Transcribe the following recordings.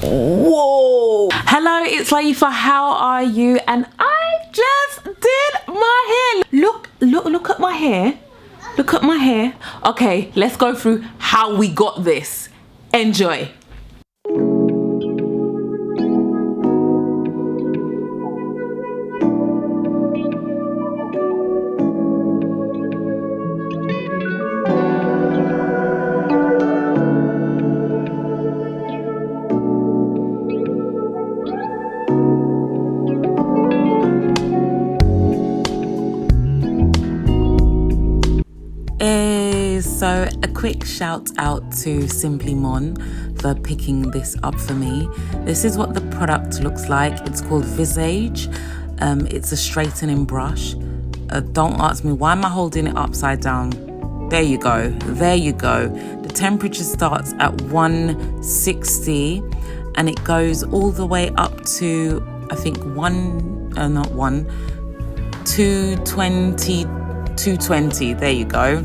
Whoa! Hello, it's Layefa. How are you? And I just did my hair. Look at my hair. Look at my hair. Okay, let's go through how we got this. Enjoy. So a quick shout out to Simply Mon for picking this up for me. This is what the product looks like. It's called Visage. It's a straightening brush. Don't ask me why am I holding it upside down. There you go. There you go. The temperature starts at 160 and it goes all the way up to I think 220. There you go.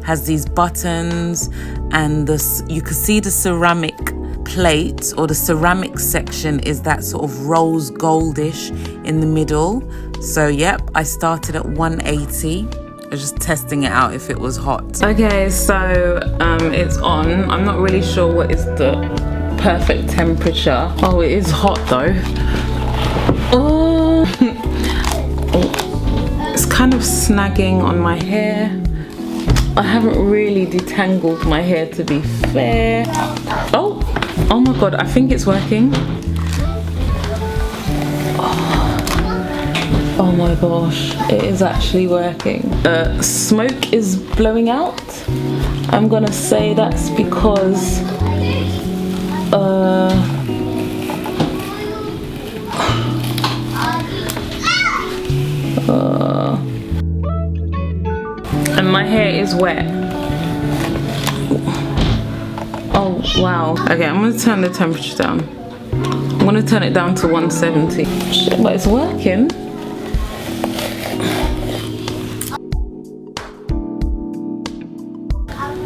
Has these buttons and this, you can see the ceramic plate or the ceramic section is that sort of rose goldish in the middle. So yep, I started at 180. I was just testing it out if it was hot. Okay, so it's on. I'm not really sure what is the perfect temperature. Oh, it is hot though. Oh, it's kind of snagging on my hair. I haven't really detangled my hair, to be fair. Oh my god, I think it's working. Oh my gosh, it is actually working. Smoke is blowing out. I'm gonna say that's because and my hair is wet. Oh wow. Okay, I'm gonna turn the temperature down. I'm gonna turn it down to 170. Shit, but it's working.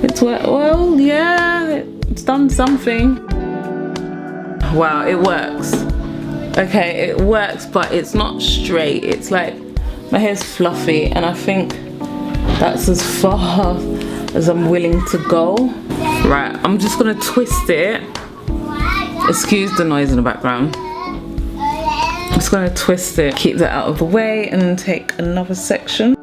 It's well, yeah, it's done something. Wow, it works. Okay, it works, but it's not straight. It's like my hair's fluffy, and I think that's as far as I'm willing to go. Right, I'm just gonna twist it. Excuse the noise in the background. I'm just gonna twist it, keep that out of the way, and then take another section.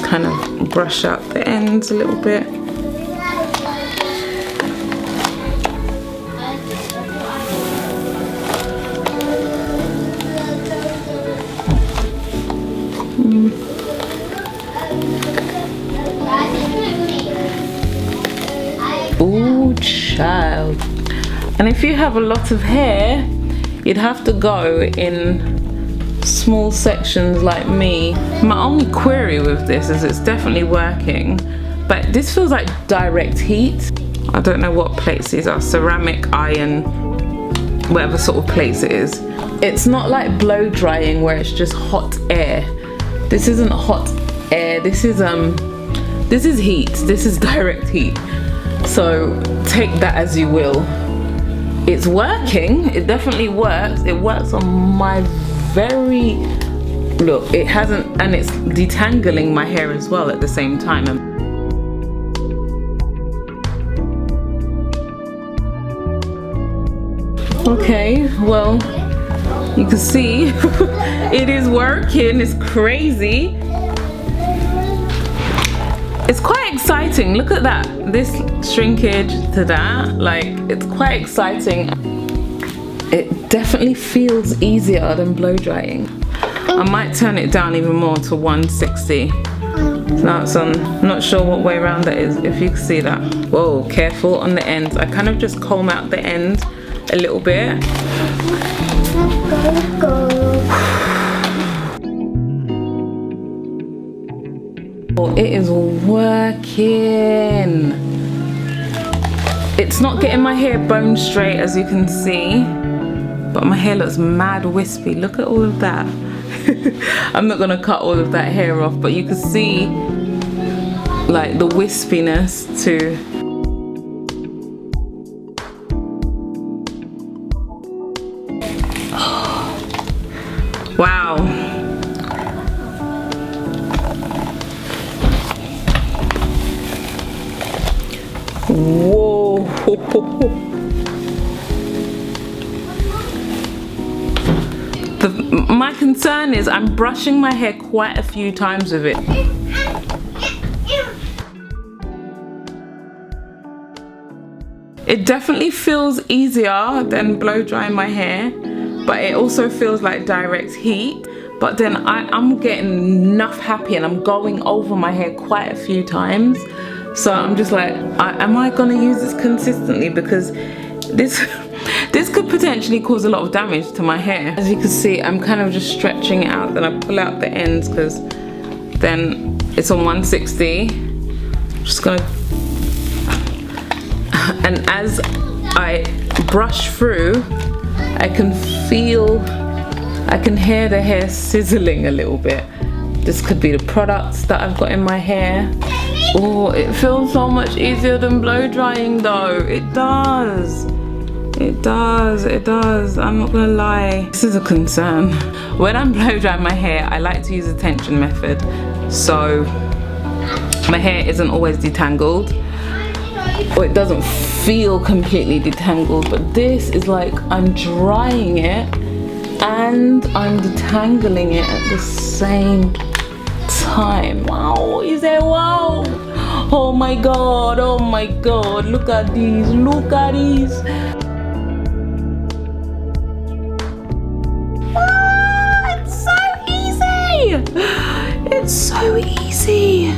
Kind of brush out the ends a little bit. Ooh, child. And if you have a lot of hair, you'd have to go in small sections like me. My only query with this is it's definitely working, but this feels like direct heat. I don't know what plates these are, ceramic, iron, whatever sort of plates it is. It's not like blow drying where it's just hot air. This isn't hot air, this is heat, this is direct heat. So take that as you will. It's working, it definitely works. It works on my very, look, it hasn't, and it's detangling my hair as well at the same time. Okay, well, you can see it is working. It's crazy. It's quite exciting. Look at that, this shrinkage to that, like, it's quite exciting. It definitely feels easier than blow drying. I might turn it down even more to 160. Now it's on, I'm not sure what way around that is, if you can see that. Whoa, careful on the ends. I kind of just comb out the end a little bit. Oh, it is working. It's not getting my hair bone straight, as you can see. But my hair looks mad wispy. Look at all of that. I'm not gonna cut all of that hair off, but you can see like the wispiness to wow. Whoa. My concern is I'm brushing my hair quite a few times with it. It definitely feels easier than blow drying my hair, but it also feels like direct heat. But then I'm getting enough happy and I'm going over my hair quite a few times. So I'm just like, am I gonna use this consistently? Because this could potentially cause a lot of damage to my hair. As you can see, I'm kind of just stretching it out, then I pull out the ends because then it's on 160. Just gonna, and as I brush through, I can hear the hair sizzling a little bit. This could be the products that I've got in my hair. Oh, it feels so much easier than blow drying though. It does. It does, it does. I'm not gonna lie. This is a concern. When I'm blow drying my hair, I like to use the tension method. So my hair isn't always detangled, or it doesn't feel completely detangled, but this is like I'm drying it and I'm detangling it at the same time. Wow, is there wow? Oh my god, look at these, look at these. Ah, it's so easy. It's so easy.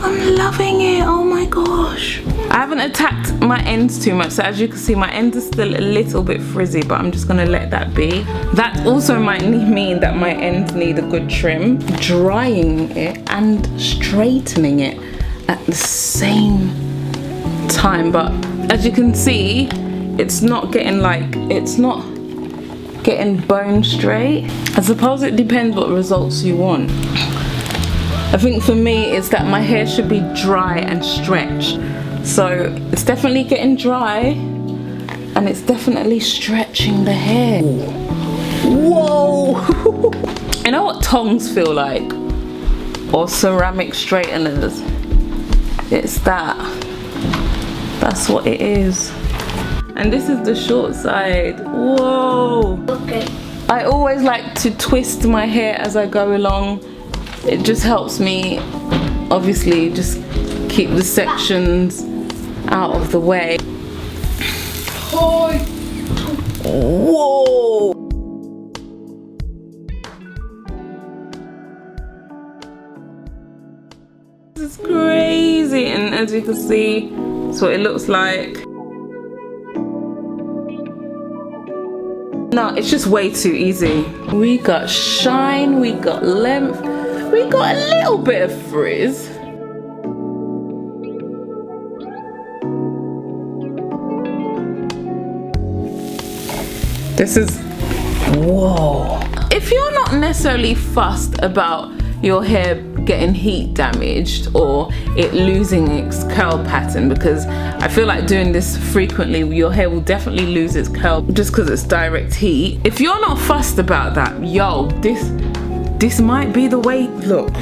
I'm loving it, oh my gosh. I haven't attacked my ends too much, so as you can see my ends are still a little bit frizzy, but I'm just gonna let that be. That also might mean that my ends need a good trim. Drying it and straightening it at the same time, but as you can see, it's not getting bone straight. I suppose it depends what results you want. I think for me it's that my hair should be dry and stretched. So it's definitely getting dry and it's definitely stretching the hair. Whoa! You know what tongs feel like? Or ceramic straighteners? It's that. That's what it is. And this is the short side. Whoa! Okay. I always like to twist my hair as I go along. It just helps me, obviously, just keep the sections out of the way. Whoa! This is crazy, and as you can see, that's what it looks like. No, it's just way too easy. We got shine, we got length, we got a little bit of frizz. This is, whoa. If you're not necessarily fussed about your hair getting heat damaged or it losing its curl pattern, because I feel like doing this frequently, your hair will definitely lose its curl just because it's direct heat. If you're not fussed about that, yo, this might be the way. Look,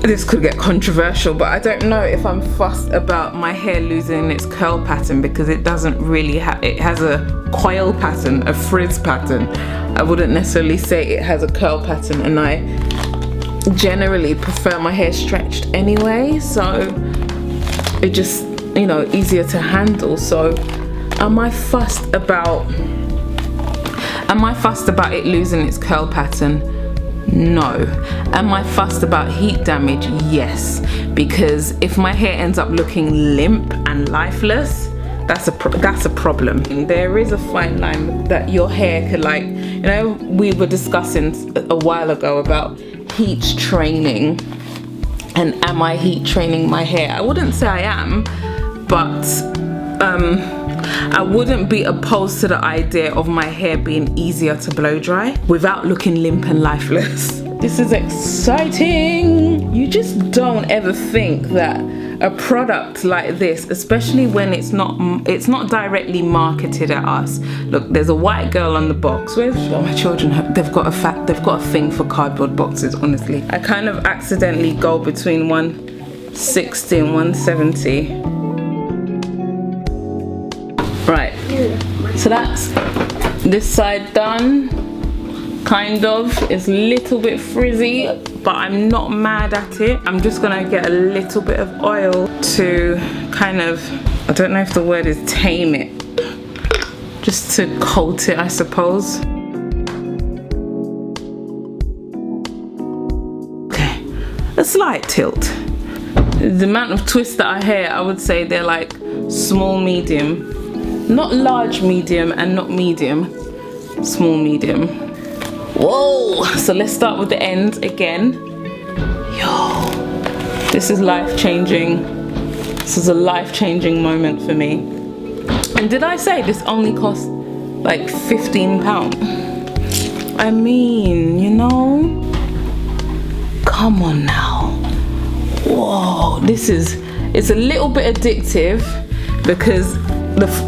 this could get controversial, but I don't know if I'm fussed about my hair losing its curl pattern, because it doesn't really it has a coil pattern, a frizz pattern. I wouldn't necessarily say it has a curl pattern, and I generally prefer my hair stretched anyway, so it just, you know, easier to handle. So am I fussed about it losing its curl pattern? No. Am I fussed about heat damage? Yes, because if my hair ends up looking limp and lifeless, that's a problem. And there is a fine line that your hair could, like, you know, we were discussing a while ago about heat training, and am I heat training my hair? I wouldn't say I am, but I wouldn't be opposed to the idea of my hair being easier to blow dry without looking limp and lifeless. This is exciting. You just don't ever think that a product like this, especially when it's not directly marketed at us. Look, there's a white girl on the box. Where's my children? They've got a thing for cardboard boxes, honestly. I kind of accidentally go between 160 and 170. Right, so that's this side done. Kind of. It's a little bit frizzy, but I'm not mad at it. I'm just gonna get a little bit of oil to kind of, I don't know if the word is tame it, just to coat it, I suppose. Okay, a slight tilt. The amount of twists that I hear, I would say they're like small medium, not large medium and not medium, small medium. Whoa, so let's start with the ends again. Yo, this is life-changing. This is a life-changing moment for me. And did I say this only cost like £15? I mean, you know, come on now. Whoa, it's a little bit addictive because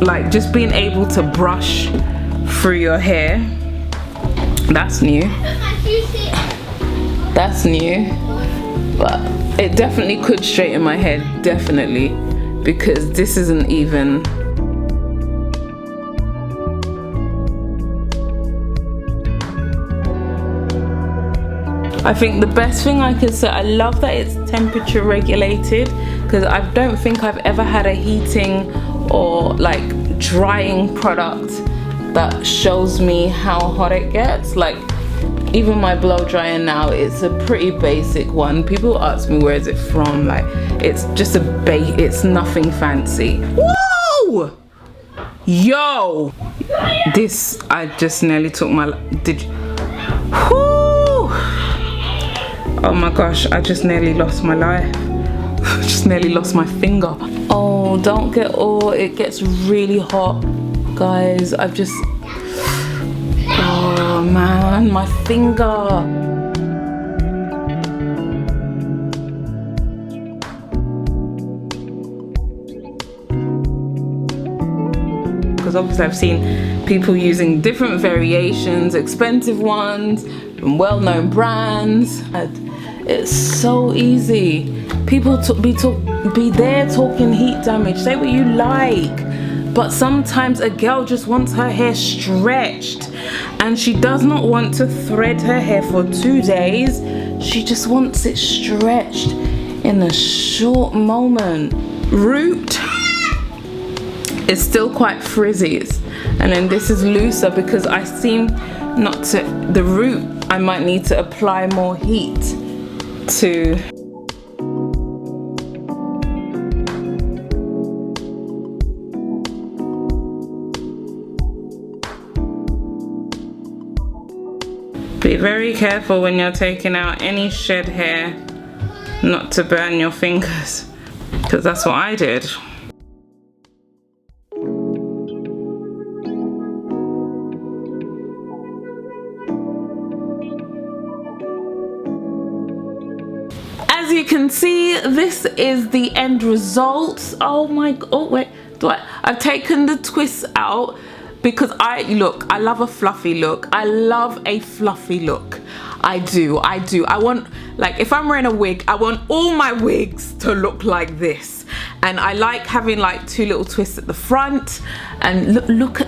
like just being able to brush through your hair. That's new. That's new. But it definitely could straighten my head, definitely. Because this isn't even. I think the best thing I could say, I love that it's temperature regulated, because I don't think I've ever had a heating or like drying product that shows me how hot it gets. Like even my blow dryer now, it's a pretty basic one. People ask me where is it from, like it's just it's nothing fancy. Whoa, yo, this, I just nearly took my, oh my gosh, I just nearly lost my life. Just nearly lost my finger. Oh, don't get it gets really hot, guys. Oh man, my finger. Because obviously I've seen people using different variations, expensive ones from well-known brands. It's so easy. People be there talking heat damage, say what you like, but sometimes a girl just wants her hair stretched and she does not want to thread her hair for 2 days. She just wants it stretched in a short moment. Root is still quite frizzy, and then this is looser because I seem not to, the root I might need to apply more heat to. Be very careful when you're taking out any shed hair not to burn your fingers, because that's what I did. As you can see, this is the end result. Oh my god, oh wait, I've taken the twists out because I love a fluffy look. I love a fluffy look. I do. I want, like, if I'm wearing a wig, I want all my wigs to look like this. And I like having like 2 little twists at the front. And look,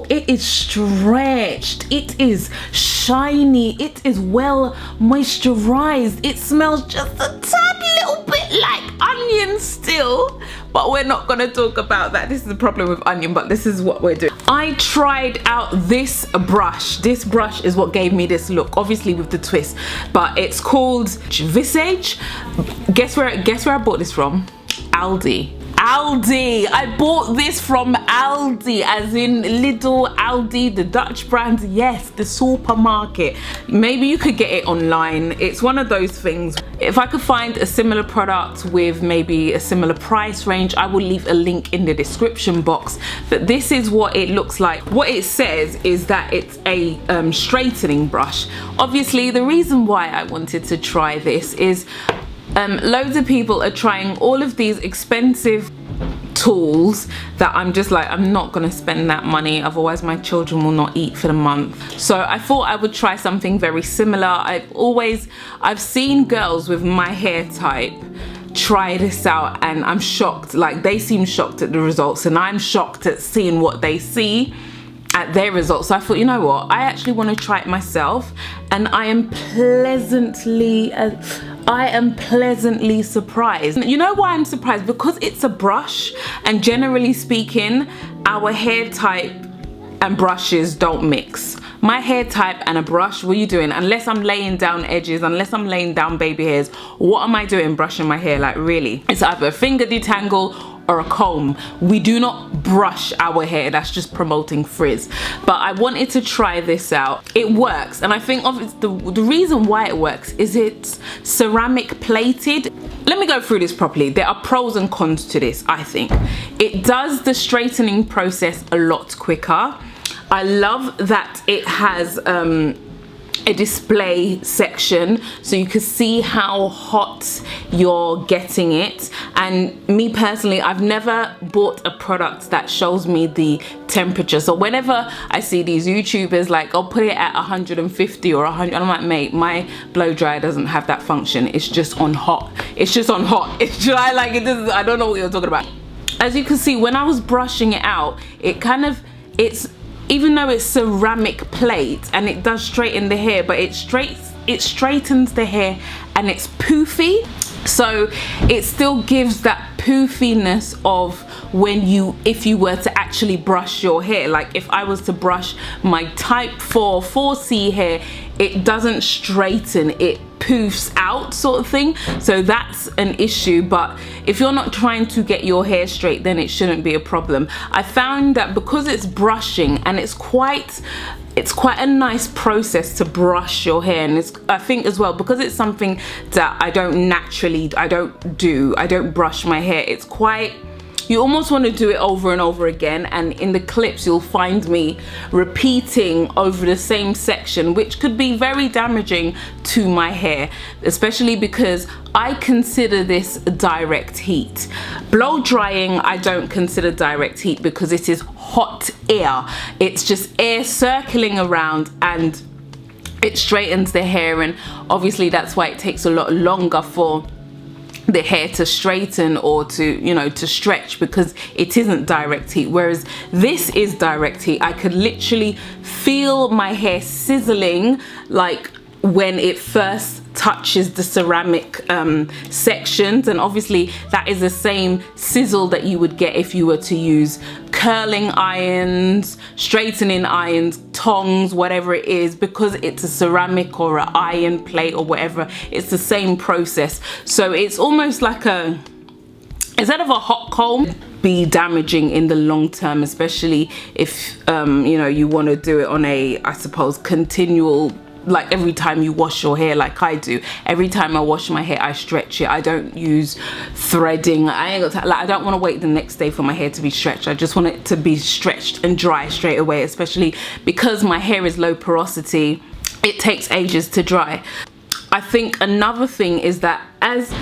it is stretched, it is shiny, it is well moisturized, it smells just a tad little bit like onion still, but we're not gonna talk about that. This is the problem with onion, but this is what we're doing. I tried out this brush is what gave me this look, obviously with the twist, but it's called Visage. Guess where I bought this from? Aldi. Aldi. I bought this from Aldi, as in Lidl, Aldi, the Dutch brand. Yes, the supermarket. Maybe you could get it online. It's one of those things. If I could find a similar product with maybe a similar price range, I will leave a link in the description box. But this is what it looks like. What it says is that it's a straightening brush. Obviously, the reason why I wanted to try this is loads of people are trying all of these expensive tools that I'm just like, I'm not gonna spend that money, otherwise my children will not eat for the month. So I thought I would try something very similar. I've seen girls with my hair type try this out, and I'm shocked. Like, they seem shocked at the results, and I'm shocked at seeing what they see at their results. So I thought, you know what, I actually want to try it myself, and I am pleasantly surprised. You know why I'm surprised? Because it's a brush, and generally speaking, our hair type and brushes don't mix. My hair type and a brush, what are you doing? Unless I'm laying down edges, unless I'm laying down baby hairs, what am I doing brushing my hair? Like, really? It's either a finger detangle or a comb. We do not brush our hair. That's just promoting frizz. But I wanted to try this out. It works, and I think the reason why it works is it's ceramic plated. Let me go through this properly. There are pros and cons to this, I think. It does the straightening process a lot quicker. I love that it has a display section, so you can see how hot you're getting it. And me personally, I've never bought a product that shows me the temperature. So whenever I see these YouTubers like, I'll put it at 150 or 100, I'm like, mate, my blow dryer doesn't have that function. It's just on hot. It's just on hot. It's dry, like it doesn't. I don't know what you're talking about. As you can see, when I was brushing it out, even though it's ceramic plate and it does straighten the hair, but it straightens the hair and it's poofy. So it still gives that poofiness of if you were to actually brush your hair. Like, if I was to brush my type 4C hair, it doesn't straighten, it poofs out, sort of thing. So that's an issue. But if you're not trying to get your hair straight, then it shouldn't be a problem. I found that because it's brushing, and it's quite a nice process to brush your hair, and I think as well, because it's something that I don't brush my hair, it's quite, you almost want to do it over and over again. And in the clips you'll find me repeating over the same section, which could be very damaging to my hair, especially because I consider this direct heat. Blow drying I don't consider direct heat, because it is hot air. It's just air circling around and it straightens the hair, and obviously that's why it takes a lot longer for the hair to straighten or to stretch, because it isn't direct heat. Whereas this is direct heat. I could literally feel my hair sizzling, like when it first touches the ceramic sections, and obviously that is the same sizzle that you would get if you were to use curling irons, straightening irons, tongs, whatever it is, because it's a ceramic or an iron plate or whatever. It's the same process. So it's almost like instead of a hot comb, be damaging in the long term, especially if you want to do it on a, I suppose, continual, like every time you wash your hair, like I do. Every time I wash my hair, I stretch it. I don't use threading. I don't want to wait the next day for my hair to be stretched. I just want it to be stretched and dry straight away, especially because my hair is low porosity. It takes ages to dry. I think another thing is that as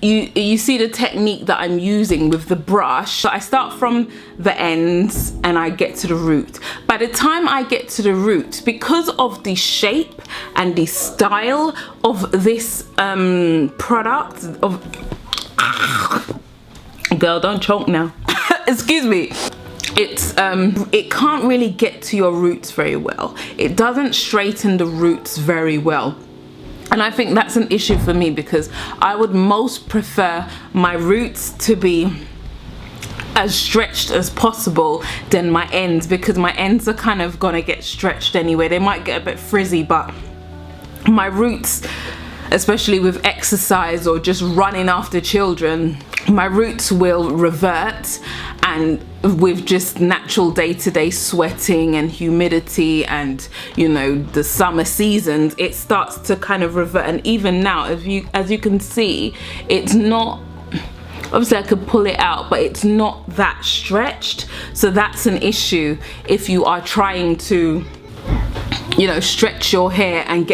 you see the technique that I'm using with the brush. So I start from the ends and I get to the root. By the time I get to the root, because of the shape and the style of this product, girl, don't choke now. Excuse me. It can't really get to your roots very well. It doesn't straighten the roots very well. And I think that's an issue for me, because I would most prefer my roots to be as stretched as possible than my ends, because my ends are kind of gonna get stretched anyway. They might get a bit frizzy, but my roots, especially with exercise or just running after children, my roots will revert, and with just natural day-to-day sweating and humidity and, you know, the summer seasons, it starts to kind of revert. And even now, as you can see, it's not, obviously I could pull it out, but it's not that stretched. So that's an issue if you are trying to, you know, stretch your hair and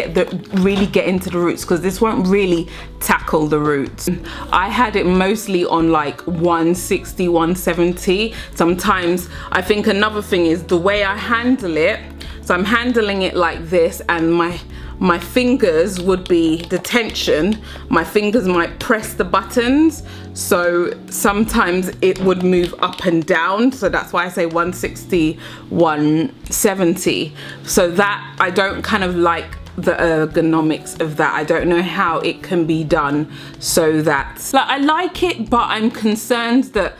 really get into the roots, because this won't really tackle the roots. I had it mostly on like 160, 170. Sometimes I think another thing is the way I handle it. So I'm handling it like this, and my fingers would be the tension. My fingers might press the buttons, so sometimes it would move up and down. So that's why I say 160, 170. So that, I don't kind of like the ergonomics of that. I don't know how it can be done so that, like, I like it, but I'm concerned that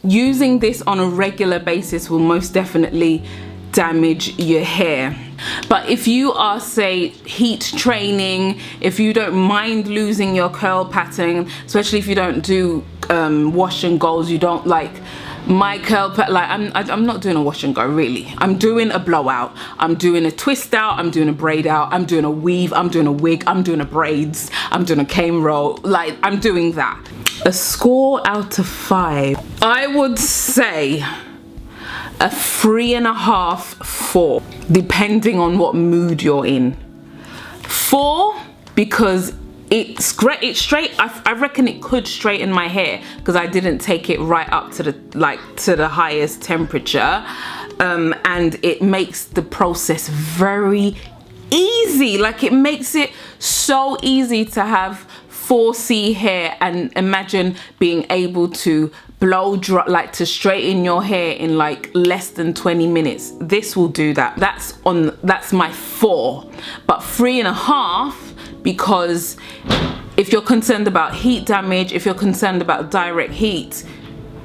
using this on a regular basis will most definitely damage your hair. But if you are, say, heat training, if you don't mind losing your curl pattern, especially if you don't do wash and goes, you don't like my curl pattern, like I'm not doing a wash and go really. I'm doing a blowout, I'm doing a twist out, I'm doing a braid out, I'm doing a weave, I'm doing a wig, I'm doing a braids, I'm doing a cane roll, like I'm doing that. A score out of 5, I would say a 3.5, 4, depending on what mood you're in. 4 because it's great, it's straight. I reckon it could straighten my hair because I didn't take it right up to the highest temperature, and it makes the process very easy. Like, it makes it so easy to have 4C hair, and imagine being able to blow dry, like to straighten your hair in like less than 20 minutes. This will do that. That's my 4, but 3.5 because if you're concerned about heat damage, if you're concerned about direct heat,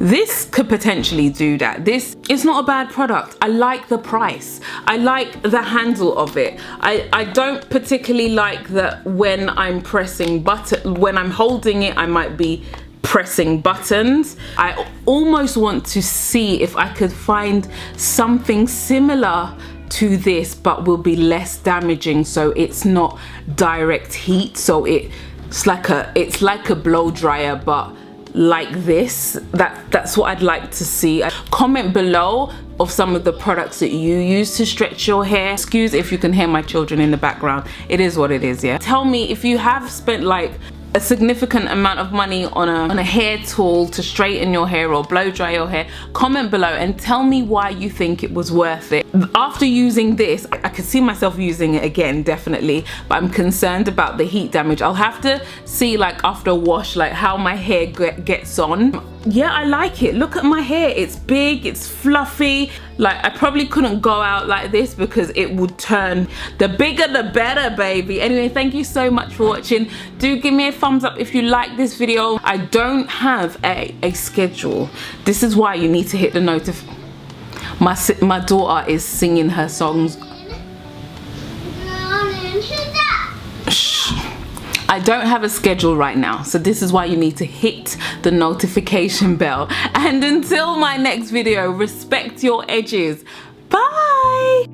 this could potentially do that. This is not a bad product. I like the price. I like the handle of it. I don't particularly like that when I'm pressing when I'm holding it, I might be pressing buttons. I almost want to see if I could find something similar to this but will be less damaging, so it's not direct heat, so it's like a blow dryer but like this. That's what I'd like to see. Comment below of some of the products that you use to stretch your hair. Excuse if you can hear my children in the background. It is what it is, yeah. Tell me if you have spent like a significant amount of money on a hair tool to straighten your hair or blow dry your hair. Comment below and tell me why you think it was worth it. After using this, I could see myself using it again, definitely, but I'm concerned about the heat damage. I'll have to see, like, after a wash, like how my hair gets on. Yeah, I like it. Look at my hair. It's big, it's fluffy. Like, I probably couldn't go out like this because it would turn. The bigger the better, baby. Anyway, thank you so much for watching. Do give me a thumbs up if you like this video. I don't have a schedule. This is why you need to hit the notification. My daughter is singing her songs. Shh. I don't have a schedule right now, so this is why you need to hit the notification bell. And until my next video, respect your edges. Bye!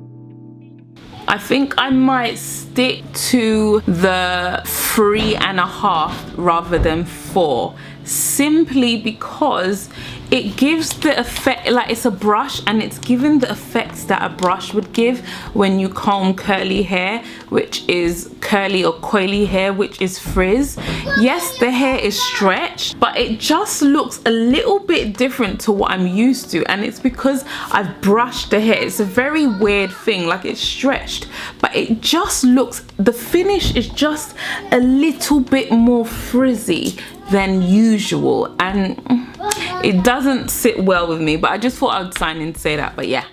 I think I might stick to the 3.5 rather than 4, simply because it gives the effect, like it's a brush and it's giving the effects that a brush would give when you comb curly hair, which is curly or coily hair, which is frizz. Yes, the hair is stretched, but it just looks a little bit different to what I'm used to, and it's because I've brushed the hair. It's a very weird thing, like it's stretched, but it just looks, the finish is just a little bit more frizzy than usual, and it doesn't sit well with me. But I just thought I would sign in to say that. But yeah.